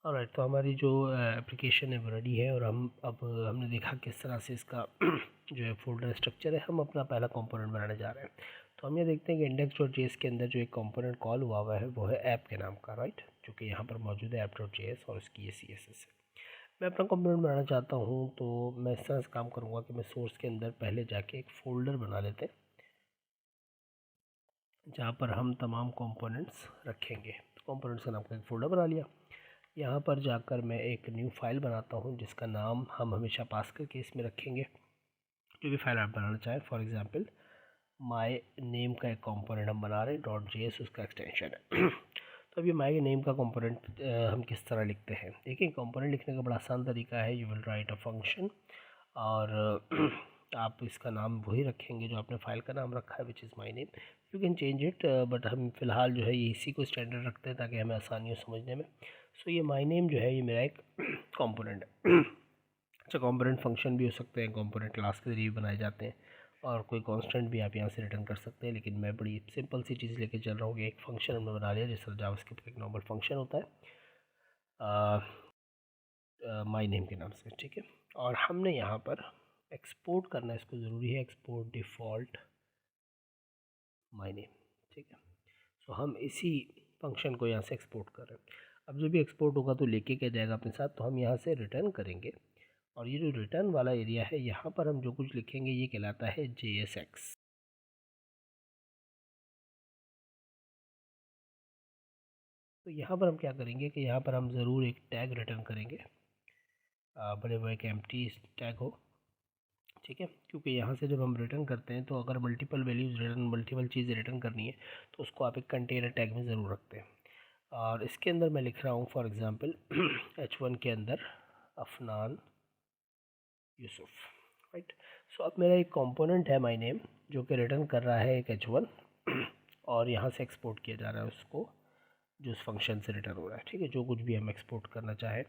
Alright, तो हमारी जो एप्लीकेशन है वो रेडी है, और हमने देखा किस तरह से इसका जो है फोल्डर स्ट्रक्चर है। हम अपना पहला कंपोनेंट बनाने जा रहे हैं। तो हम ये देखते हैं कि index.js के अंदर जो एक कंपोनेंट कॉल हुआ है वो है ऐप के नाम का, राइट, जो कि यहाँ पर मौजूद है app.js, और उसकी ये CSS है। मैं अपना कंपोनेंट बनाना चाहता हूँ, तो मैं इस तरह से काम करूँगा कि मैं सोर्स के अंदर पहले जाके एक फ़ोल्डर बना लेते हैं जहाँ पर हम तमाम कंपोनेंट्स रखेंगे। तो कंपोनेंट्स का नाम का एक फ़ोल्डर बना लिया। यहाँ पर जाकर मैं एक न्यू फाइल बनाता हूँ जिसका नाम हम हमेशा पास करके इसमें रखेंगे, जो भी फाइल आप बनाना चाहें। फॉर एग्ज़ाम्पल माई नेम का एक कंपोनेंट हम बना रहे हैं, .js उसका एक्सटेंशन है। तो अभी माई नेम का कंपोनेंट हम किस तरह लिखते हैं। देखिए, कंपोनेंट लिखने का बड़ा आसान तरीका है। You will write a function, और आप इसका नाम वही रखेंगे जो आपने फाइल का नाम रखा है, which is my name. You can change it, but हम फ़िलहाल जो है इसी को स्टैंडर्ड रखते हैं ताकि हमें आसानी हो समझने में। सो ये माई नेम जो है ये मेरा एक कंपोनेंट है। अच्छा, कंपोनेंट फंक्शन भी हो सकते हैं, कंपोनेंट क्लास के जरिए बनाए जाते हैं, और कोई कांस्टेंट भी आप यहाँ से रिटर्न कर सकते हैं। लेकिन मैं बड़ी सिंपल सी चीज़ लेके चल रहा हूँ कि एक फंक्शन हमने बना लिया, जिस तरह जावास्क्रिप्ट का एक नॉर्मल फंक्शन होता है माई नेम के नाम से, ठीक है। और हमने यहाँ पर एक्सपोर्ट करना, इसको ज़रूरी है, एक्सपोर्ट डिफ़ॉल्ट माई नेम, ठीक है। सो हम इसी फंक्शन को यहाँ से एक्सपोर्ट कर रहे हैं। अब जब भी एक्सपोर्ट होगा तो लेके क्या जाएगा अपने साथ, तो हम यहाँ से रिटर्न करेंगे, और ये जो रिटर्न वाला एरिया है यहाँ पर हम जो कुछ लिखेंगे ये कहलाता है JSX। तो यहाँ पर हम क्या करेंगे कि यहाँ पर हम ज़रूर एक टैग रिटर्न करेंगे, बड़े बड़े एक एम्प्टी टैग हो, ठीक है। क्योंकि यहाँ से जब हम रिटर्न करते हैं तो अगर मल्टीपल वैल्यूज़ रिटर्न, मल्टीपल चीज़ें रिटर्न करनी है तो उसको आप एक कंटेनर टैग में ज़रूर रखते हैं। और इसके अंदर मैं लिख रहा हूँ फॉर एग्ज़ाम्पल H1 के अंदर अफनान यूसुफ, राइट। सो अब मेरा एक कंपोनेंट है माई नेम जो कि रिटर्न कर रहा है एक H1, और यहाँ से एक्सपोर्ट किया जा रहा है उसको, जो उस फंक्शन से रिटर्न हो रहा है, ठीक है। जो कुछ भी हम एक्सपोर्ट करना चाहें,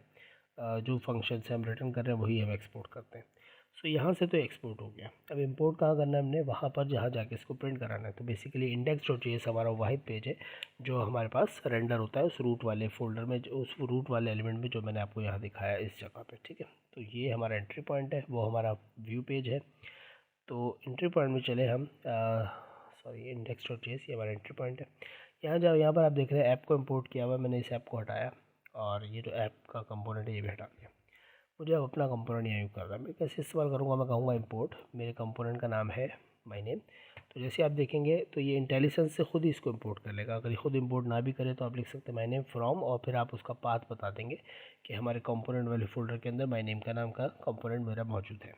जो फंक्शन से हम रिटर्न कर रहे हैं वही हम एक्सपोर्ट करते हैं। सो यहाँ से तो एक्सपोर्ट हो गया। अब इंपोर्ट कहाँ करना है हमने, वहाँ पर जहाँ जाके इसको प्रिंट कराना है। तो बेसिकली index.js हमारा वाहिद पेज है जो हमारे पास रेंडर होता है उस रूट वाले फोल्डर में, उस रूट वाले एलिमेंट में जो मैंने आपको यहाँ दिखाया इस जगह पे, ठीक है। तो ये हमारा एंट्री पॉइंट है, वो हमारा व्यू पेज है। तो एंट्री पॉइंट में चले हम, सॉरी, index.js ये हमारा एंट्री पॉइंट है। यहाँ जाओ, यहाँ पर आप देख रहे हैं ऐप को इंपोर्ट किया हुआ, मैंने इस ऐप को हटाया, और ये जो ऐप का कंपोनेंट है ये भी हटा दिया। मुझे अब अपना कंपोनेंट यहाँ यूज़ कर रहा है। मैं कैसे इस्तेमाल करूँगा, मैं कहूँगा इंपोर्ट, मेरे कंपोनेंट का नाम है माई नेम। तो जैसे आप देखेंगे तो ये इंटेलिजेंस से खुद ही इसको इंपोर्ट कर लेगा। अगर ये खुद इंपोर्ट ना भी करे तो आप लिख सकते हैं माई नेम फ्रॉम, और फिर आप उसका पाथ बता देंगे कि हमारे कंपोनेंट वाले फोल्डर के अंदर माई नेम का नाम का कंपोनेंट मेरा मौजूद है।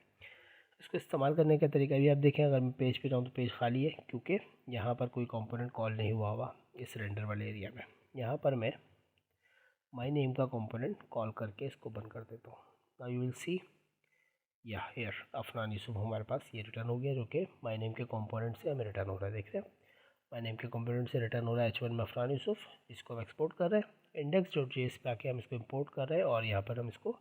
इसको इस्तेमाल करने का तरीका भी आप देखें, अगर मैं पेज पे जाऊँ तो पेज खाली है क्योंकि यहाँ पर कोई कंपोनेंट कॉल नहीं हुआ इस रेंडर वाले एरिया में। यहाँ पर मैं माई नेम का कंपोनेंट कॉल करके इसको बंद कर देता हूँ। नाउ यू विल सी, या हेयर अफनान यूसुफ हमारे पास ये रिटर्न हो गया, जो कि माई नेम के कंपोनेंट से हमें रिटर्न हो रहा है। देख रहे हैं, माई नेम के कंपोनेंट से रिटर्न हो रहा है H1 में अफनान यूसुफ। इसको हम एक्सपोर्ट कर रहे हैं, index.js पे आके हम इसको इंपोर्ट कर रहे हैं, और यहाँ पर हम इसको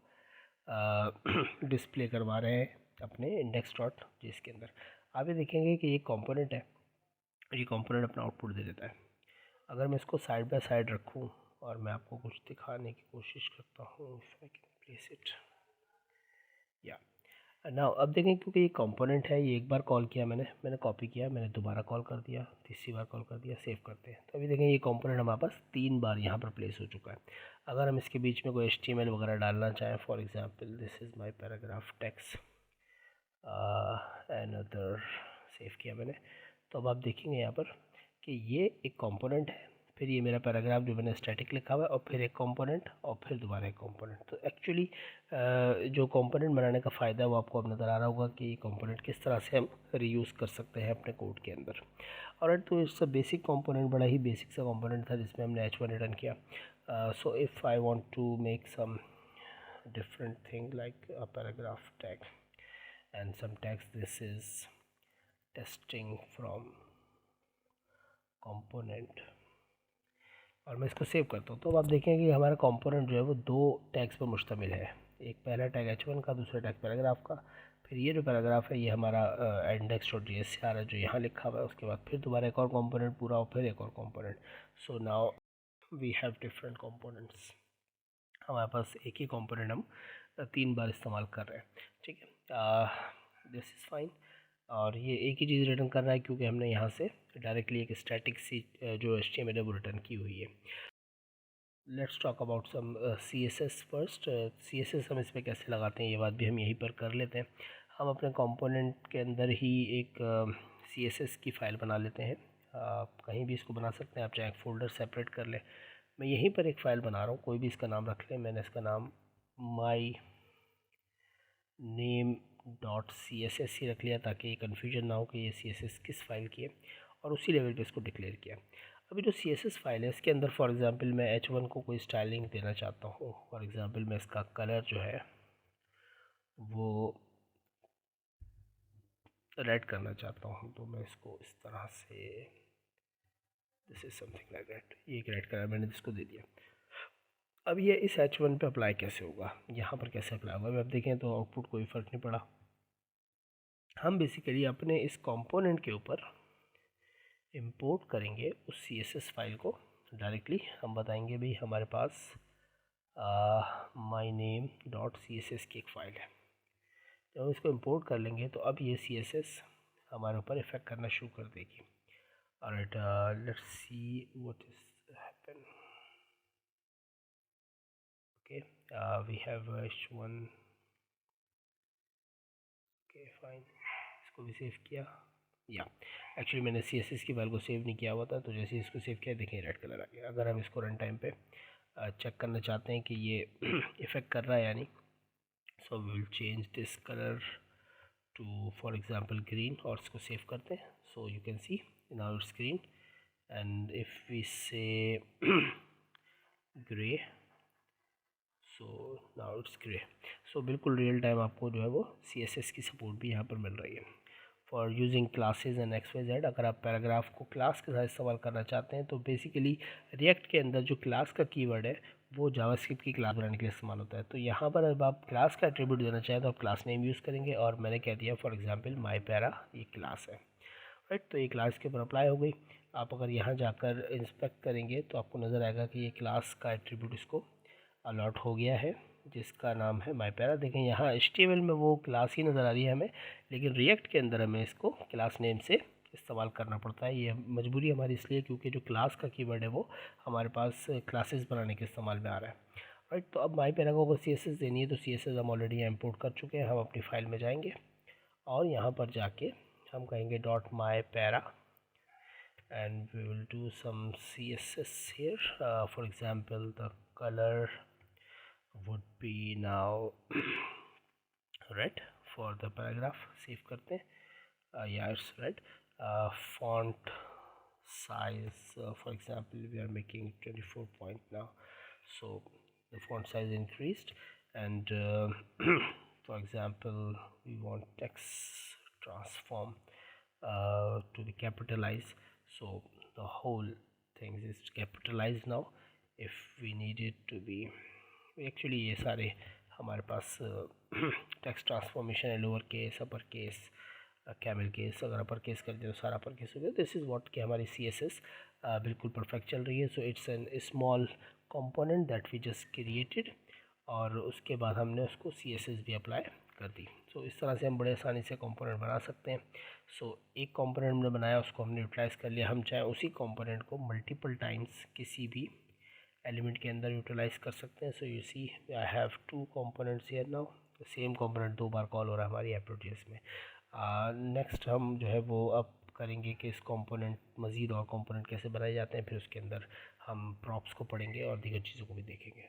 डिस्प्ले करवा रहे हैं अपने index.js के अंदर। आप ये देखेंगे कि ये कंपोनेंट है, ये कंपोनेंट अपना आउटपुट दे देता है। अगर मैं इसको साइड बाय साइड रखूँ और मैं आपको कुछ दिखाने की कोशिश करता हूँ, if I can place it, या नाउ अब देखें, क्योंकि ये कंपोनेंट है, ये एक बार कॉल किया मैंने कॉपी किया, मैंने दोबारा कॉल कर दिया, तीसरी बार कॉल कर दिया, सेव करते हैं। तो अभी देखें ये कंपोनेंट हमारे पास 3 बार यहाँ पर प्लेस हो चुका है। अगर हम इसके बीच में कोई HTML वगैरह डालना चाहें, for example this is my paragraph text another, save किया मैंने। तो अब आप देखेंगे यहाँ पर कि ये एक कंपोनेंट है, फिर ये मेरा पैराग्राफ जो मैंने स्टैटिक लिखा हुआ है, और फिर एक कंपोनेंट, और फिर दोबारा एक कंपोनेंट। तो एक्चुअली जो कंपोनेंट बनाने का फ़ायदा है वो आपको अब नज़र आ रहा होगा कि कंपोनेंट किस तरह से हम रीयूज़ कर सकते हैं अपने कोड के अंदर। और तो इट्स अ बेसिक कंपोनेंट, बड़ा ही बेसिक सा कंपोनेंट था जिसमें हमने H1 रिटर्न किया। So if I want to make some different thing like a paragraph tag and some text, this is testing from component, और मैं इसको सेव करता हूँ। तो अब आप देखें कि हमारा कंपोनेंट जो है वो 2 टैग्स पर मुश्तमिल है। एक पहला टैग H1 का, दूसरा टैग पैराग्राफ का। फिर ये जो पैराग्राफ है ये हमारा index.js से आ रहा है जो यहाँ लिखा हुआ है। उसके बाद फिर दोबारा एक और कंपोनेंट पूरा, और फिर एक और component. So now we have different components. हमारे पास एक ही कंपोनेंट हम 3 बार इस्तेमाल कर रहे हैं, ठीक है। This is fine. और ये एक ही चीज़ रिटर्न कर रहा है क्योंकि हमने यहाँ से डायरेक्टली एक स्टैटिक सी जो HTML है वो रिटर्न की हुई है। Let's talk about some CSS first. CSS हम इस पर कैसे लगाते हैं ये बात भी हम यहीं पर कर लेते हैं। हम अपने कंपोनेंट के अंदर ही एक CSS की फ़ाइल बना लेते हैं। आप कहीं भी इसको बना सकते हैं, आप चाहे एक फ़ोल्डर सेपरेट कर लें। मैं यहीं पर एक फ़ाइल बना रहा हूँ, कोई भी इसका नाम रख लें। मैंने इसका नाम my name.css ही रख लिया ताकि ये कन्फ्यूजन ना हो कि ये CSS किस फाइल की है, और उसी लेवल पे इसको डिक्लेयर किया। अभी जो CSS फाइल है इसके अंदर फॉर एग्ज़ाम्पल मैं H1 को कोई स्टाइलिंग देना चाहता हूँ। फॉर एग्ज़ाम्पल मैं इसका कलर जो है वो रेड करना चाहता हूँ, तो मैं इसको इस तरह से, this is something like that, ये एक रेड कलर मैंने इसको दे दिया। अब ये इस H1 पे अप्लाई कैसे होगा, यहाँ पर कैसे अप्लाई होगा, अब देखें तो आउटपुट कोई फ़र्क नहीं पड़ा। हम बेसिकली अपने इस कंपोनेंट के ऊपर इंपोर्ट करेंगे उस CSS फाइल को डायरेक्टली। हम बताएंगे भाई हमारे पास myname.css की एक फ़ाइल है। जब हम इसको इंपोर्ट कर लेंगे तो अब ये CSS हमारे ऊपर इफ़ेक्ट करना शुरू कर देगी। Alright, let's see what is happen. Okay, we have H1। Okay fine, इसको भी सेव किया। या एक्चुअली मैंने CSS की फाइल को सेव नहीं किया हुआ था, तो जैसे इसको सेव किया देखें रेड कलर आ गया। अगर हम इसको रन टाइम पे चेक करना चाहते हैं कि ये इफ़ेक्ट कर रहा है यानी, so we will change this colour to for example green और इसको सेव करते हैं। So you can see now it's green and if we say grey, so now it's grey. So बिल्कुल रियल टाइम आपको जो है वो CSS की सपोर्ट भी यहाँ पर मिल रही है for using classes and XYZ। अगर आप पैराग्राफ को क्लास के साथ इस्तेमाल करना चाहते हैं तो बेसिकली रिएक्ट के अंदर जो क्लास का कीवर्ड है वो जावास्क्रिप्ट की क्लास बनाने के लिए इस्तेमाल होता है। तो यहाँ पर अब आप क्लास का एट्रीब्यूट देना चाहें तो आप क्लास नेम यूज़ करेंगे, और मैंने कह दिया फॉर एग्जांपल माई पैरा ये क्लास है, राइट। तो ये क्लास के ऊपर अप्लाई हो गई। आप अगर यहाँ जाकर इंस्पेक्ट करेंगे तो आपको नज़र आएगा कि ये क्लास का एट्रीब्यूट इसको अलॉट हो गया है जिसका नाम है माई पैरा। देखें यहाँ HTML में वो क्लास ही नज़र आ रही है हमें, लेकिन रिएक्ट के अंदर हमें इसको क्लास नेम से इस्तेमाल करना पड़ता है। ये मजबूरी हमारी इसलिए क्योंकि जो क्लास का कीवर्ड है वो हमारे पास क्लासेस बनाने के इस्तेमाल में आ रहा है, राइट। तो अब माई पैरा को अगर CSS देनी है तो CSS हम ऑलरेडी इंपोर्ट कर चुके हैं। हम अपनी फ़ाइल में जाएंगे और यहाँ पर जाके हम कहेंगे dot my para and we will do some CSS here. For example, the color would be now red for the paragraph. Save करते हैं, yeah it's red. Font size, for example we are making 24 point now, so the font size increased, and for example we want text transform to be capitalized, so the whole thing is capitalized now. If we need it to be, actually ये सारे हमारे पास text transformation है, lower case, upper case, camel case. अगर upper case कर दिया तो सारा upper case हो गया। दिस इज़ व्हाट कि हमारी CSS बिल्कुल परफेक्ट चल रही है। So it's an small component that we just created, और उसके बाद हमने उसको CSS भी अप्लाई कर दी। सो इस तरह से हम बड़े आसानी से कंपोनेंट बना सकते हैं। सो एक कंपोनेंट हमने बनाया, उसको हमने यूटिलाइज़ कर लिया। हम चाहे उसी कंपोनेंट को मल्टीपल टाइम्स किसी भी एलिमेंट के अंदर यूटिलाइज़ कर सकते हैं। So you see I have 2 components here now. Same component 2 बार कॉल हो रहा है हमारी एप्रोजेस में। नेक्स्ट हम जो है वो अब करेंगे कि इस कंपोनेंट मज़ीद और कंपोनेंट कैसे बनाए जाते हैं, फिर उसके अंदर हम प्रॉप्स को पढ़ेंगे और दीगर चीज़ों को भी देखेंगे।